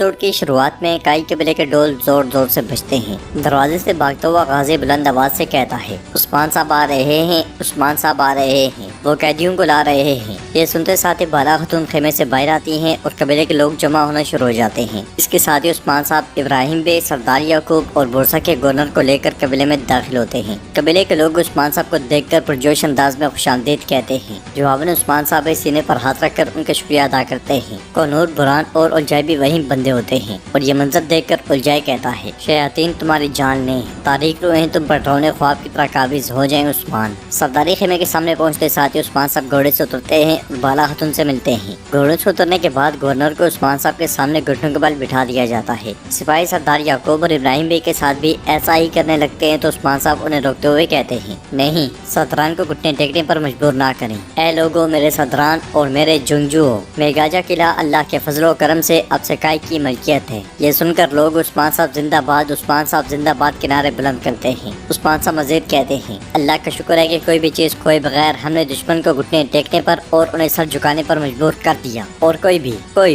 Episode की शुरुआत में काई कबीले के ढोल जोर जोर से बजते हैं। दरवाजे से भागता हुआ गाजी बुलंद आवाज से कहता है, उस्मान साहब आ रहे हैं, उस्मान साहब आ रहे हैं, वो कैदियों को ला रहे हैं। ये सुनते साथ ही बाला खतून खेमे से बाहर आती हैं और कबीले के लोग जमा होना शुरू हो जाते हैं। इसके साथ ही उस्मान साहब, इब्राहिम बे, सरदार याकूब और बुरसा के गवर्नर को लेकर कबीले में दाखिल होते हैं। कबीले के लोग उस्मान साहब को देखकर पुरजोश अंदाज में खुशामदीद कहते हैं। जवाबन उस्मान साहब सीने पर हाथ रखकर उनका शुक्रिया अदा करते हैं। कौनूर, बुरहान और उलझाई भी वहीं बंदे होते हैं और ये मंजर देखकर उलझाई कहता है, शयातीन तुम्हारी जान लें, तारीख रूहें तुम पर ड्रोने ख्वाब की तरह काबिज हो जाएं उस्मान। सरदारी खेमे के सामने पहुंचते साथ ही उस्मान साहब घोड़े से उतरते हैं और बाला खतून से मिलते हैं। घोड़े से उतरने के बाद गवर्नर को उस्मान साहब के सामने घुटनों के बल बिठा दिया जाता है। सिपाही सरदार याकूब और इब्राहिम बे के साथ भी ऐसा ही करने लगते हैं तो उस्मान साहब उन्हें रोकते हुए कहते हैं, नहीं, सरदारान को घुटने टेकने पर मजबूर ना करें। ए लोगो, मेरे सरदारान और मेरे जुंगजुओ, मेगाजा किला अल्लाह के फजलो करम से अब से काई की मलकियत है। ये सुनकर लोग उस्मान साहब जिंदाबाद, उस्मान साहब जिंदाबाद के नारे बुलंद करते हैं। उस्मान साहब मजीद कहते हैं, अल्लाह का शुक्र है कि कोई भी चीज खोए बगैर हमने दुश्मन को घुटने टेकने पर और उन्हें सर झुकाने पर मजबूर कर दिया और कोई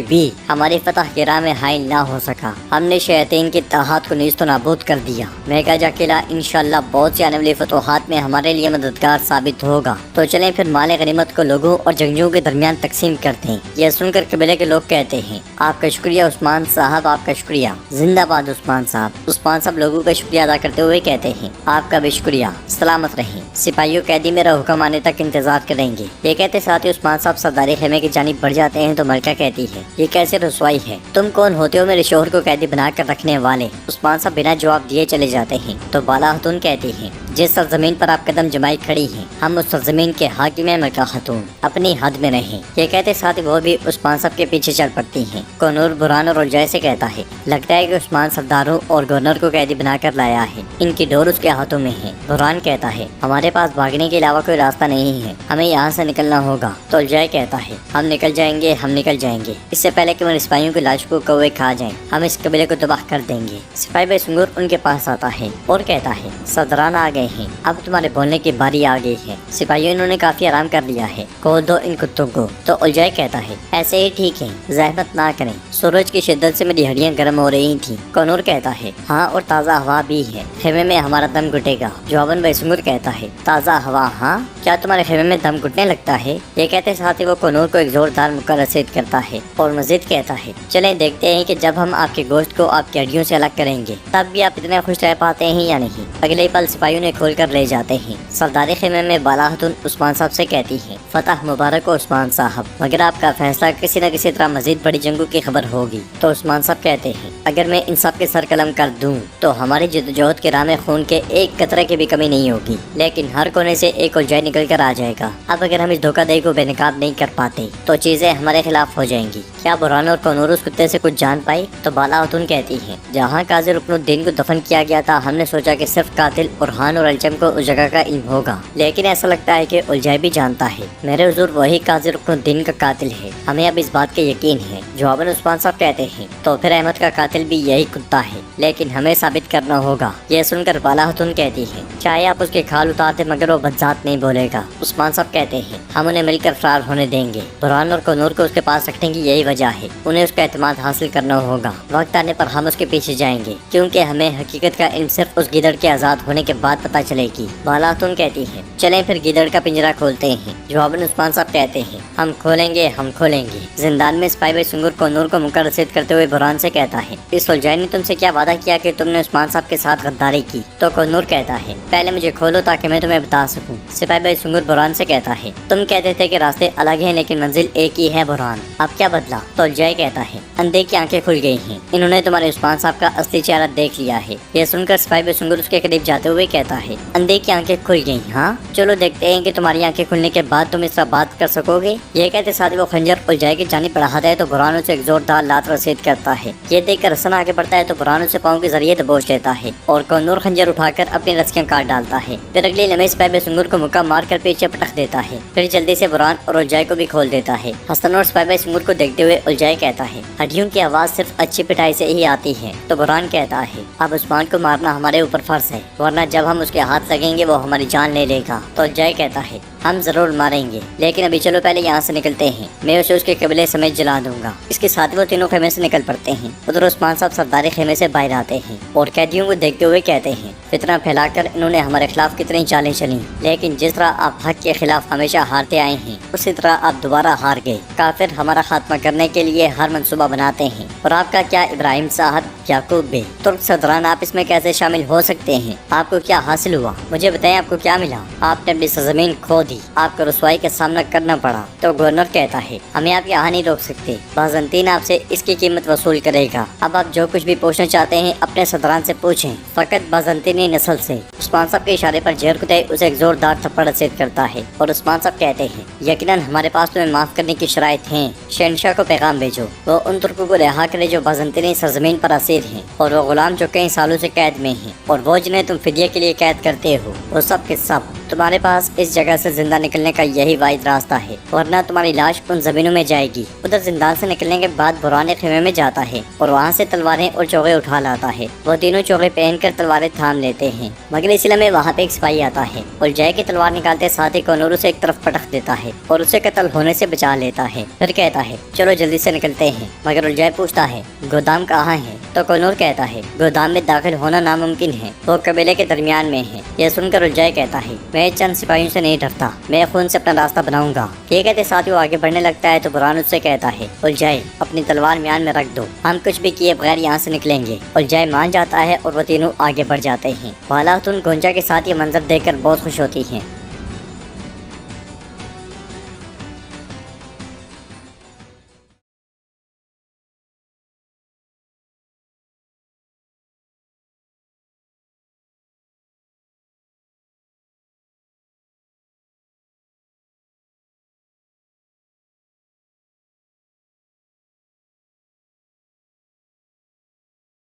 भी हमारी फतह की राह में हाइल ना हो सका। हमने शैतान की ताकत को नीस्तो नाबूद कर दिया। मेगाजा किला इंशाअल्लाह बहुत सी आने वाली फतोहात में हमारे लिए मददगार साबित होगा। तो चलें फिर माल गनीमत को लोगों और जंगजुओं के दरमियान तकसीम करते हैं। यह सुनकर कबीले के लोग कहते हैं, आपका शुक्रिया उस्मान साहब, आपका शुक्रिया, जिंदाबाद उस्मान साहब। उस्मान साहब लोगों का शुक्रिया अदा करते हुए कहते हैं, आपका भी शुक्रिया, सलामत रहें। सिपाहियों, कैदी मेरा हुक्म आने तक इंतजार करेंगे। ये कहते साथ ही उस्मान साहब सरदारी खेमे की जानिब बढ़ जाते हैं तो मलका कहती है, ये कैसे रसवाई है, तुम कौन होते हो मेरे शोहर को कैदी बना कर रखने वाले। उस्मान साहब बिना जवाब दिए चले जाते हैं तो बाला खतून कहती है, जिस सरजमीन पर आप कदम जमाई खड़ी हैं, हम उस सरजमीन के हाकिम हैं मलका खतून, अपनी हद में रहें। ये कहते साथ ही वो भी उस्मान साहब के पीछे चल पड़ती हैं। कौनूर, बुरहान और उलझाई से कहता है, लगता है कि उस्मान सरदारों और गवर्नर को कैदी बनाकर लाया है, इनकी डोर उसके हाथों में है। बुरहान कहता है, हमारे पास भागने के अलावा कोई रास्ता नहीं है, हमें यहाँ से निकलना होगा। तो उलझाई कहता है, हम निकल जाएंगे, हम निकल जाएंगे, इससे पहले कि मेरे सिपाहियों की लाश को कौवे खा जाएं, हम इस कबीले को तबाह कर देंगे। सिपाही भाई सुंगुर उनके पास आता है और कहता है, सरदारान आ गए हैं, अब तुम्हारे बोलने की बारी आ गई है। सिपाहियों, इन्होंने काफी आराम कर लिया है, खोल दो इन कुत्तों को। तो उलझाई कहता है, ऐसे ही ठीक है, जहमत ना करें, सूरज की शिद्दत से मेरी हड्डियां गर्म हो रही थी। कौनूर कहता है, हाँ, और ताज़ा हवा भी है, खेमे में हमारा दम घुटेगा। जवाबन भाई सुंगुर कहता है, ताज़ा हवा? हाँ, क्या तुम्हारे खेमे में दम घुटने लगता है? ये कहते साथ ही वो कौनूर को एक जोरदार मुक्का रसीद करता है और मजीद कहता है, चले देखते हैं कि जब हम आपके गोश्त को आपकी हड्डियों से अलग करेंगे तब भी आप इतने खुश रह पाते हैं या नहीं। अगले पल सिपाहियों ने खोल कर ले जाते हैं। सरदारी खेमे में बाला खतून उस्मान साहब से कहती है, फतह मुबारक हो उस्मान साहब, मगर आपका फैसला किसी न किसी तरह मजीद बड़ी जंगों की खबर होगी। तो उस्मान साहब कहते हैं, अगर मैं इन सब के सर कलम कर दूं तो हमारी जद्दोजहद के राह में खून के एक कतरे की भी कमी नहीं होगी, लेकिन हर कोने से एक उलझाई निकल कर आ जाएगा। अब अगर हम इस धोखाधड़ी को बेनकाब नहीं कर पाते तो चीजें हमारे खिलाफ हो जाएंगी। क्या बुरहान और कौनूर उस कुत्ते से कुछ जान पाई? तो बाला खतून कहती है, जहाँ काजी रुकनुद्दीन को दफन किया गया था, हमने सोचा कि सिर्फ कातिल बुरहान और अलचम को उस जगह का इल्म होगा, लेकिन ऐसा लगता है कि उलझाई भी जानता है। मेरे हुजूर वही काजी रुकनुद्दीन का कातिल है, हमें अब इस बात का यकीन है। जवाबन उस्मान साहब कहते हैं, तो फिर अहमद का कातिल भी यही कुत्ता है, लेकिन हमें साबित करना होगा। यह सुनकर बाला खतून कहती है, चाहे आप उसके खाल उतार दे मगर वो बदजात नहीं बोलेगा। उस्मान साहब कहते हैं, हम उन्हें मिलकर फरार होने देंगे। बुरहान और कौनूर को उसके पास रखने की यही वजह है, उन्हें उसका एतमाद हासिल करना होगा। वक्त आने पर हम उसके पीछे जाएंगे, क्योंकि हमें हकीकत का इल्म सिर्फ उस गिदड़ के आजाद होने के बाद पता चलेगी। बाला खतून कहती है, चलें फिर गिदड़ का पिंजरा खोलते हैं। जवाबन उस्मान साहब कहते हैं, हम खोलेंगे, हम खोलेंगे। जिंदान में सिपाही भाई सुंगुर कौनूर को मुक्का रसीद करते हुए बुरहान से कहता है, इस उलझाई ने तुमसे क्या वादा किया कि तुमने उस्मान साहब के साथ गद्दारी की? तो कौनूर कहता है, पहले मुझे खोलो ताकि मैं तुम्हें बता सकूं। सिपाही भाई सुंगुर बुरहान से कहता है, तुम कहते थे कि रास्ते अलग हैं लेकिन मंजिल एक ही है बुरहान, अब क्या बदला? तो उलझाई कहता है, अंधे की आंखें खुल गई हैं, इन्होंने तुम्हारे उस्मान साहब का असली चेहरा देख लिया है। यह सुनकर सिपाही भाई सुंगुर उसके करीब जाते हुए कहता है, अंधे की आंखें खुल गई? हाँ, चलो देखते हैं कि तुम्हारी आंखें खुलने के बाद तुम इस तरह बात कर सकोगे। ये कहते साथ ही वो खंजर उलझाई की जानिब बढ़ाता है तो बुरहान उसे एक जोरदार लात रसीद करता है। ये देखकर हसन आगे बढ़ता है तो बुरहान उसे पाँव के जरिए दबोच लेता है और कौनूर खंजर उठाकर अपनी रस्सियां काट डालता है। फिर अगली लम्हे सिपाही भाई सुंगुर को मुक्का मार कर पीछे पटक देता है। फिर जल्दी से बुरहान और उलझाई को भी खोल देता है। हसन और सिपाही भाई सुंगुर को देखते हुए उलझाई कहता है, हड्डियों की आवाज सिर्फ अच्छी पिटाई से ही आती है। तो बुरहान कहता है, अब उस्मान को मारना हमारे ऊपर फर्ज है, वरना जब हम उसके हाथ लगेंगे वो हमारी जान ले लेगा। तो उलझाई कहता है, हम जरूर मारेंगे, लेकिन अभी चलो पहले यहाँ से निकलते हैं। मैं उसे उसके कबीले समेत जला दूंगा। इसके साथ ही वो तीनों खेमे से निकल पड़ते हैं। उधर उस्मान साहब सरदारी खेमे से बाहर आते हैं और कैदियों को देखते हुए कहते हैं, फितना फैलाकर इन्होंने हमारे खिलाफ कितनी चालें चली, लेकिन जिस तरह आप हक के खिलाफ हमेशा हारते आए हैं, उसी तरह आप दोबारा हार गए। काफिर हमारा खात्मा करने के लिए हर मंसूबा बनाते हैं, और आपका क्या इब्राहिम साहब, याकूब बे, तुर्क सदरान, आप इसमें कैसे शामिल हो सकते हैं? आपको क्या हासिल हुआ? मुझे बताएं, आपको क्या मिला? आपने अपनी सरजमीन खो दी, आपको रसवाई का सामना करना पड़ा। तो गवर्नर कहता है, हमें आप यहाँ नहीं रोक सकते, बाज़ंतीन आपसे इसकी कीमत वसूल करेगा। अब आप जो कुछ भी पूछना चाहते हैं अपने सदरान से पूछें, फकत बाज़ंतीनी नस्ल से। उस्मान साहब के इशारे पर जहर कुतै उसे एक जोरदार थप्पड़ रसीद करता है और उस्मान साहब कहते हैं, यकीनन हमारे पास तुम्हें माफ करने की शराइत हैं। शहनशाह को पैगाम भेजो, वो उन तुर्कों को रिहा करे जो बाज़ंतीनी सरजमीन पर असीर हैं, और वो गुलाम जो कई सालों से कैद में हैं, और वो जिन्हें तुम फिदिये के लिए कैद करते हो, वो सब के सब तुम्हारे पास इस जगह से जिंदा निकलने का यही वाहिद रास्ता है, वरना तुम्हारी लाश उन जमीनों में जाएगी। उधर जिंदान से निकलने के बाद पुराने खेमे में जाता है और वहाँ से तलवारें और चोगे उठा लाता है। वो तीनों चोगे पहनकर तलवारें थाम लेते हैं, मगर इसी में वहाँ पे एक सिपाही आता है और जय की तलवार निकालते साथ ही कनूर उसे एक तरफ पटक देता है और उसे कत्ल होने से बचा लेता है। फिर कहता है, चलो जल्दी से निकलते हैं। मगर उलझाई पूछता है, गोदाम कहाँ है? तो कनूर कहता है, गोदाम में दाखिल होना नामुमकिन है, वो कबीले के दरमियान में है। यह सुनकर उलझाई कहता है, मैं चंद सिपाहियों से नहीं डरता, मैं खून से अपना रास्ता बनाऊंगा। ये कहते साथ ही वो आगे बढ़ने लगता है तो बुरहान उससे कहता है, उलझाई अपनी तलवार म्यान में रख दो, हम कुछ भी किए बगैर यहाँ से निकलेंगे। उलझाई मान जाता है और वो तीनों आगे बढ़ जाते हैं। वाला खातून गोंजा के साथ ये मंजर देखकर बहुत खुश होती है